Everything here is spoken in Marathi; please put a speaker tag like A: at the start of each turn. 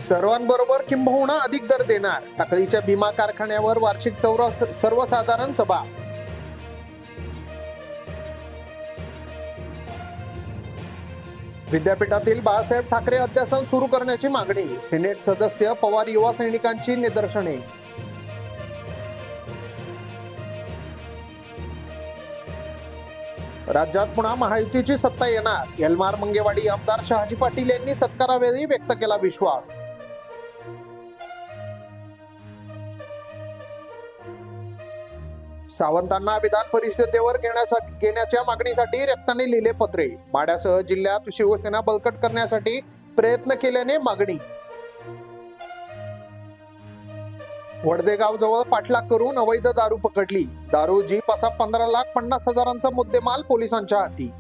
A: सर्वांबरोबर किंबहुना अधिक दर देणार, टाकळीच्या भीमा कारखान्यावर वार्षिक सर्वसाधारण सभा. विद्यापीठातील बाळासाहेब ठाकरे अध्यासन सुरू करण्याची मागणी, सिनेट सदस्य पवार युवा सैनिकांची निदर्शने. राज्यात पुन्हा महायुतीची सत्ता येणार, यलमार मंगेवाडी आमदार शहाजी पाटील यांनी सत्कारावेळी व्यक्त केला विश्वास. सावंतांना विधान परिषदेवर घेण्याच्या मागणीसाठी रक्ताने लिहिले पत्रे, माढ्यासह जिल्ह्यात शिवसेना बळकट करण्यासाठी प्रयत्न केल्याने मागणी. वडदेगाव जवळ पाठलाग करून अवैध दारू पकडली, दारू जीप असा 15,50,000चा मुद्देमाल पोलिसांच्या हाती.